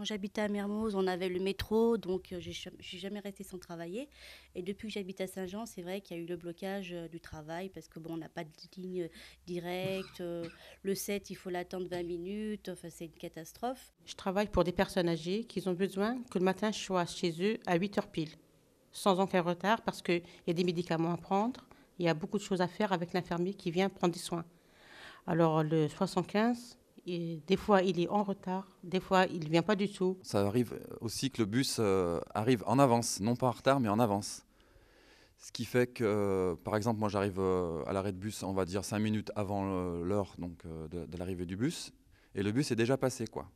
Quand j'habitais à Mermoz, on avait le métro, donc je suis jamais restée sans travailler. Et depuis que j'habite à Saint-Jean, c'est vrai qu'il y a eu le blocage du travail parce que bon, on n'a pas de ligne directe. Le 7, il faut l'attendre 20 minutes. Enfin, c'est une catastrophe. Je travaille pour des personnes âgées qui ont besoin que le matin je sois chez eux à 8 heures pile, sans aucun retard parce qu'il y a des médicaments à prendre, il y a beaucoup de choses à faire avec l'infirmier qui vient prendre des soins. Alors le 75, des fois il est en retard, des fois il ne vient pas du tout. Ça arrive aussi que le bus arrive en avance, non pas en retard, mais en avance. Ce qui fait que, par exemple, moi j'arrive à l'arrêt de bus, on va dire 5 minutes avant l'heure de l'arrivée du bus, et le bus est déjà passé, quoi.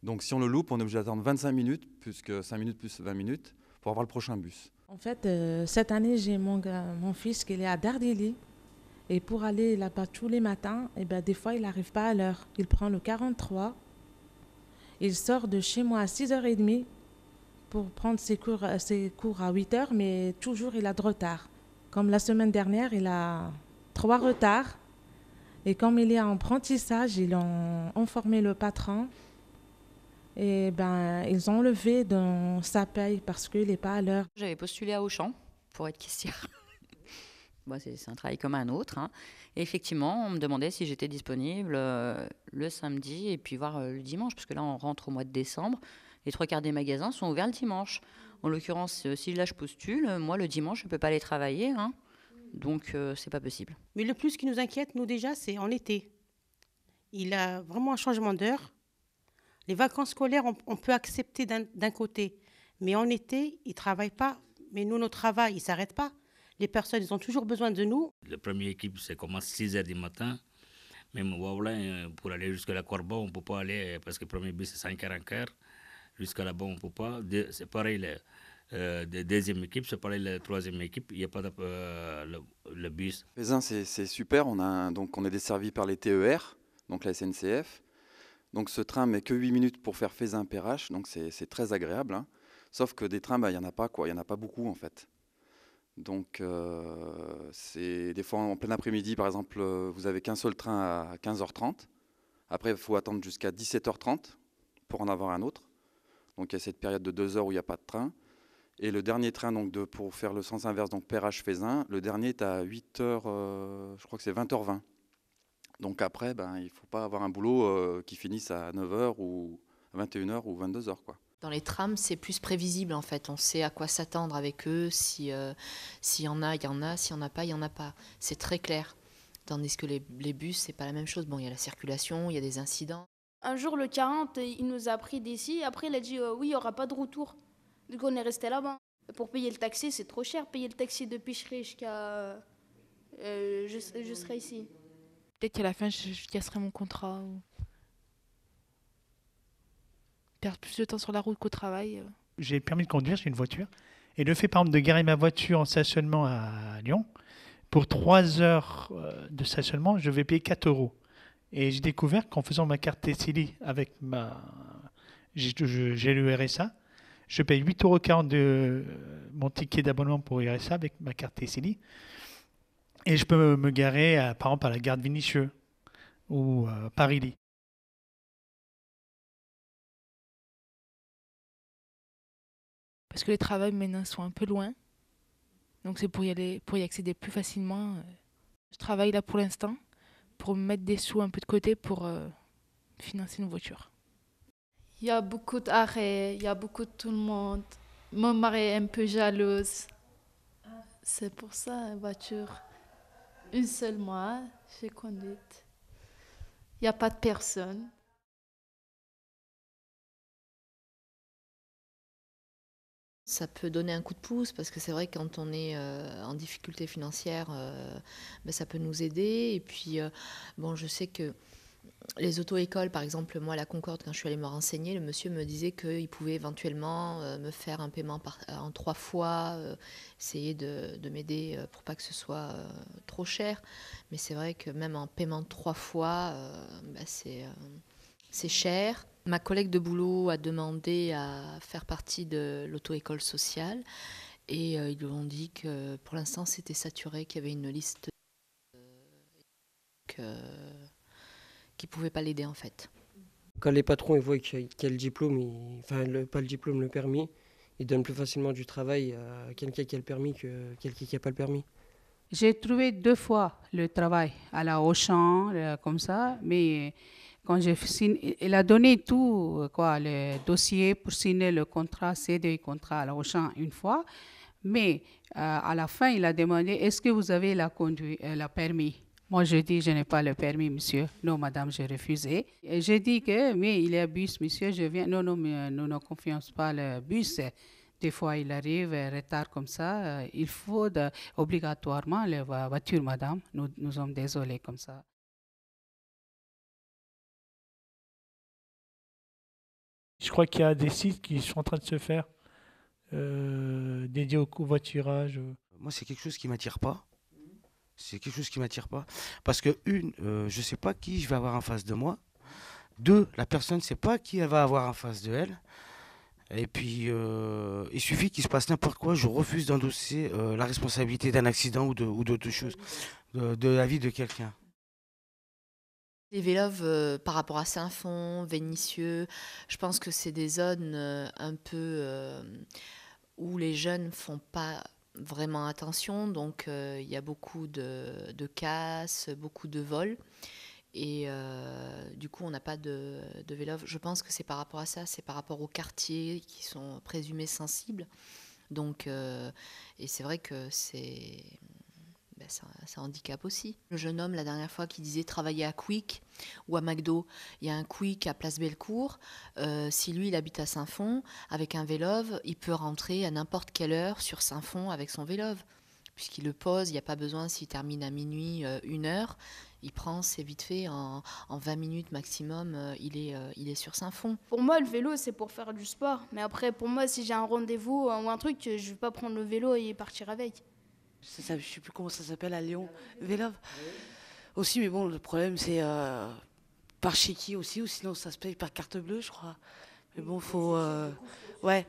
Donc si on le loupe, on est obligé d'attendre 25 minutes, puisque 5 minutes plus 20 minutes, pour avoir le prochain bus. En fait, cette année, j'ai mon fils qui est à Dardilly. Et pour aller là-bas tous les matins, eh ben, des fois, il n'arrive pas à l'heure. Il prend le 43. Il sort de chez moi à 6h30 pour prendre ses cours à 8h, mais toujours il a de retard. Comme la semaine dernière, il a 3 retards. Et comme il est en apprentissage, ils ont informé le patron. Et ben, ils ont levé dans sa paye parce qu'il n'est pas à l'heure. J'avais postulé à Auchan pour être caissière. Bon, c'est un travail comme un autre, hein. Et effectivement, on me demandait si j'étais disponible le samedi et puis voir le dimanche, parce que là, on rentre au mois de décembre. Les 3 quarts des magasins sont ouverts le dimanche. En l'occurrence, si là je postule, moi le dimanche, je ne peux pas aller travailler, hein. Donc, c'est pas possible. Mais le plus qui nous inquiète, nous déjà, c'est en été. Il a vraiment un changement d'heure. Les vacances scolaires, on peut accepter d'un côté. Mais en été, ils ne travaillent pas. Mais nous, notre travail, il ne s'arrête pas. Les personnes, ils ont toujours besoin de nous. La première équipe, ça commence 6 heures du matin. Même voilà, pour aller jusqu'à la Corba, on ne peut pas aller parce que le premier bus, c'est 5h15. Jusqu'à là-bas, on ne peut pas. C'est pareil, la deuxième équipe, c'est pareil, la troisième équipe. Il n'y a pas de le bus. Pézin, c'est super. Donc on est desservi par les TER, donc la SNCF. Donc ce train met que 8 minutes pour faire Pézin-Perrache, donc c'est très agréable, hein. Sauf que des trains, il n'y en a pas, quoi. Il n'y en a pas beaucoup, en fait. Donc c'est des fois en plein après-midi, par exemple, vous avez qu'un seul train à 15h30. Après, il faut attendre jusqu'à 17h30 pour en avoir un autre. Donc il y a cette période de 2 heures où il n'y a pas de train. Et le dernier train, donc, pour faire le sens inverse, donc Perrache-Fézin, le dernier est à 8h, je crois que c'est 20h20. Donc après, il ne faut pas avoir un boulot qui finisse à 9h ou 21h ou 22h, quoi. Dans les trams, c'est plus prévisible en fait. On sait à quoi s'attendre avec eux. S'il y en a, il y en a. S'il n'y en a pas, il n'y en a pas. C'est très clair. Tandis que les bus, c'est pas la même chose. Bon, il y a la circulation, il y a des incidents. Un jour, le 40, il nous a pris d'ici. Après, il a dit oui, il n'y aura pas de retour. Du coup, on est resté là-bas. Pour payer le taxi, c'est trop cher. Payer le taxi de Picherie jusqu'à. Je serai ici. Peut-être qu'à la fin, je casserai mon contrat. Ou perdre plus de temps sur la route qu'au travail. J'ai le permis de conduire, j'ai une voiture. Et le fait, par exemple, de garer ma voiture en stationnement à Lyon, pour 3 heures de stationnement, je vais payer 4 euros. Et j'ai découvert qu'en faisant ma carte TCI avec j'ai le RSA, je paye 8,40 € de mon ticket d'abonnement pour RSA avec ma carte TCI. Et je peux me garer, par exemple, à la gare de Vénissieux ou Paris-Ly. Parce que les travaux maintenant sont un peu loin. Donc c'est pour y accéder plus facilement. Je travaille là pour l'instant pour mettre des sous un peu de côté pour financer une voiture. Il y a beaucoup d'arrêts, il y a beaucoup de tout le monde. Mon mari est un peu jalouse. C'est pour ça, la voiture. Une seule moi, j'ai conduite. Il n'y a pas de personne. Ça peut donner un coup de pouce parce que c'est vrai que quand on est en difficulté financière, ça peut nous aider. Et puis, bon, je sais que les auto-écoles, par exemple, moi à la Concorde, quand je suis allée me renseigner, le monsieur me disait qu'il pouvait éventuellement me faire un paiement en 3 fois, essayer de m'aider pour pas que ce soit trop cher. Mais c'est vrai que même en paiement de 3 fois, c'est cher. Ma collègue de boulot a demandé à faire partie de l'auto-école sociale et ils lui ont dit que pour l'instant c'était saturé, qu'il y avait une liste qui ne pouvait pas l'aider en fait. Quand les patrons ils voient qu'il y a le diplôme, enfin pas le diplôme, le permis, ils donnent plus facilement du travail à quelqu'un qui a le permis que quelqu'un qui n'a pas le permis. J'ai trouvé 2 fois le travail à la Auchan, comme ça, mais quand j'ai signé, il a donné tout, quoi, le dossier pour signer le contrat, CDI contrat à la Auchan une fois, mais à la fin, il a demandé, est-ce que vous avez la permis? Moi, je dis, je n'ai pas le permis, monsieur. Non, madame, j'ai refusé. Et j'ai dit que, mais il y a bus, monsieur, je viens. Non, non, mais nous ne confions pas le bus. Des fois, il arrive retard comme ça. Il faut obligatoirement la voiture, madame. Nous sommes désolés comme ça. Je crois qu'il y a des sites qui sont en train de se faire dédiés au covoiturage. Moi, c'est quelque chose qui m'attire pas. C'est quelque chose qui m'attire pas. Parce que, je sais pas qui je vais avoir en face de moi. 2, la personne ne sait pas qui elle va avoir en face de elle. Et puis, il suffit qu'il se passe n'importe quoi, je refuse d'endosser la responsabilité d'un accident ou d'autres choses, de la vie de quelqu'un. Les Véloves, par rapport à Saint-Fond, Vénissieux, je pense que c'est des zones un peu où les jeunes font pas vraiment attention. Donc, il y a beaucoup de casses, beaucoup de vols. Et du coup, on n'a pas de Vélove. Je pense que c'est par rapport à ça, c'est par rapport aux quartiers qui sont présumés sensibles. Donc, et c'est vrai que ça handicape aussi. Le jeune homme, la dernière fois, qui disait travailler à Quick ou à McDo, il y a un Quick à Place Bellecour. Si lui, il habite à Saint-Fond, avec un Vélove, il peut rentrer à n'importe quelle heure sur Saint-Fond avec son Vélove. Puisqu'il le pose, il n'y a pas besoin, s'il termine à minuit, 1h, il prend, c'est vite fait, en 20 minutes maximum, il est sur Saint-Fond. Pour moi, le vélo, c'est pour faire du sport. Mais après, pour moi, si j'ai un rendez-vous ou un truc, je ne vais pas prendre le vélo et partir avec. Je ne sais plus comment ça s'appelle à Lyon. Vélove aussi, mais bon, le problème, c'est par chez qui aussi, ou sinon ça se paye par carte bleue, je crois. Mais bon, faut... ouais.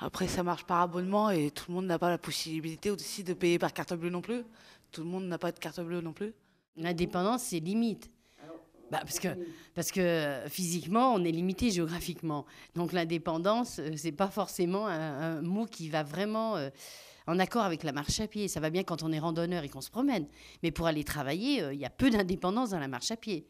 Après, ça marche par abonnement et tout le monde n'a pas la possibilité aussi de payer par carte bleue non plus. Tout le monde n'a pas de carte bleue non plus. L'indépendance, c'est limite. Parce que physiquement, on est limité géographiquement. Donc l'indépendance, c'est pas forcément un mot qui va vraiment en accord avec la marche à pied. Ça va bien quand on est randonneur et qu'on se promène. Mais pour aller travailler, il y a peu d'indépendance dans la marche à pied.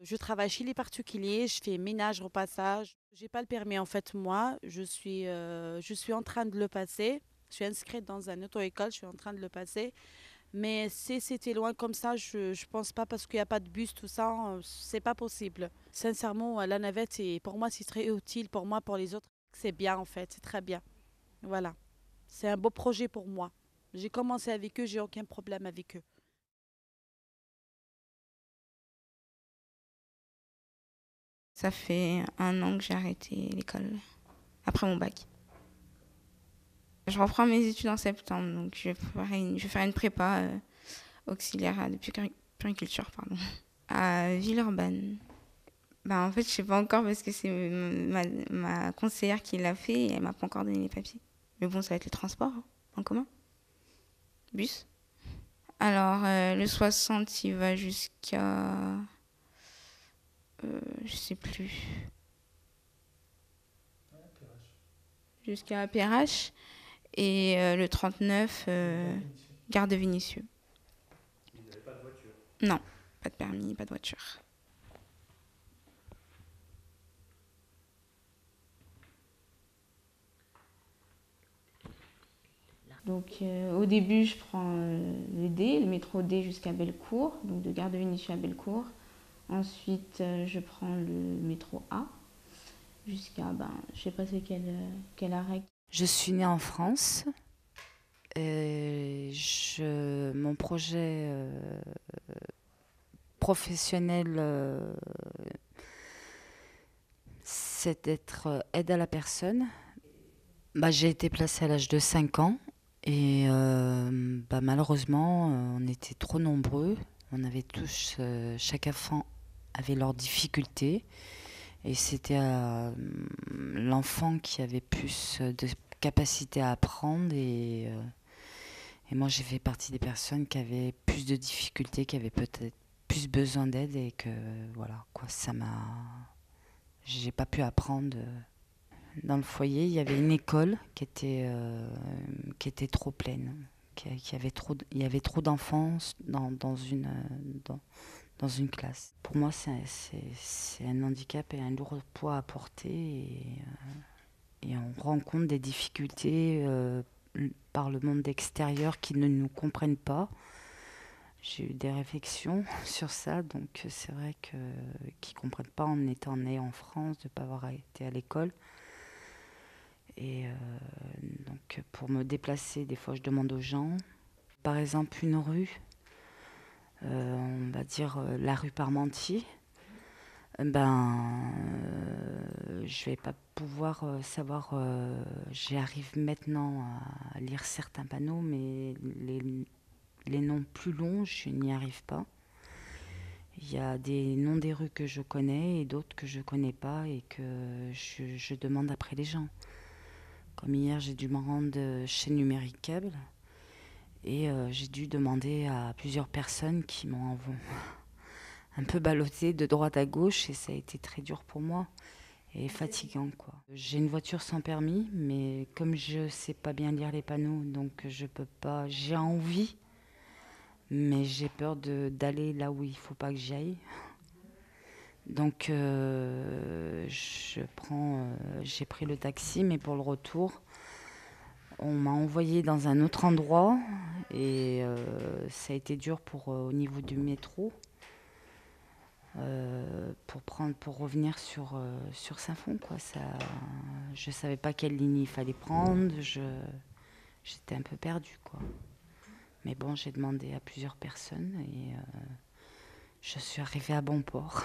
Je travaille chez les particuliers, je fais ménage, repassage. J'ai pas le permis en fait moi, je suis en train de le passer. Je suis inscrite dans un auto-école, je suis en train de le passer. Mais si c'était loin comme ça, je pense pas parce qu'il n'y a pas de bus, tout ça, c'est pas possible. Sincèrement, la navette, pour moi, c'est très utile. Pour moi, pour les autres, c'est bien en fait, c'est très bien. Voilà, c'est un beau projet pour moi. J'ai commencé avec eux, j'ai aucun problème avec eux. Ça fait 1 an que j'ai arrêté l'école, après mon bac. Je reprends mes études en septembre, donc je vais faire une prépa auxiliaire de puériculture à Villeurbanne. En fait, je ne sais pas encore parce que c'est ma conseillère qui l'a fait et elle ne m'a pas encore donné les papiers. Mais bon, ça va être le transport en commun. Bus. Alors, le 60, il va jusqu'à... je sais plus. Jusqu'à Perrache. Et le 39, gare de Vénissieux. Vous n'avez pas de voiture? Non, pas de permis, pas de voiture. Donc au début, je prends le métro D jusqu'à Bellecour, donc de gare de Vénissieux à Bellecour. Ensuite, je prends le métro A jusqu'à, je sais pas c'est quel arrêt. Je suis née en France. Mon projet professionnel, c'est d'être aide à la personne. J'ai été placée à l'âge de 5 ans et malheureusement, on était trop nombreux. On avait tous, chaque enfant avait leurs difficultés. Et c'était l'enfant qui avait plus de capacité à apprendre et Et moi, j'ai fait partie des personnes qui avaient plus de difficultés, qui avaient peut-être plus besoin d'aide et que voilà, quoi, j'ai pas pu apprendre. Dans le foyer, il y avait une école qui était trop pleine, il y avait trop d'enfants dans une classe. Pour moi, c'est un handicap et un lourd poids à porter et on rencontre des difficultés par le monde extérieur qui ne nous comprennent pas. J'ai eu des réflexions sur ça, donc c'est vrai qu'ils ne comprennent pas en étant nés en France, de ne pas avoir été à l'école. Et donc pour me déplacer, des fois je demande aux gens, par exemple une rue, on va dire la rue Parmentier, je vais pas pouvoir savoir, j'arrive maintenant à lire certains panneaux, mais les noms plus longs, je n'y arrive pas. Il y a des noms des rues que je connais et d'autres que je connais pas et que je demande après les gens. Comme hier, j'ai dû me rendre chez Numérique Câble et j'ai dû demander à plusieurs personnes qui m'ont un peu ballotté de droite à gauche et ça a été très dur pour moi et fatigant, quoi. J'ai une voiture sans permis, mais comme je sais pas bien lire les panneaux, donc je peux pas. J'ai envie, mais j'ai peur d'aller là où il faut pas que j'y aille. Donc j'ai pris le taxi, mais pour le retour, on m'a envoyé dans un autre endroit et ça a été dur au niveau du métro pour revenir sur Saint-Fond, quoi. Je savais pas quelle ligne il fallait prendre, j'étais un peu perdue, quoi. Mais bon, j'ai demandé à plusieurs personnes et je suis arrivée à bon port.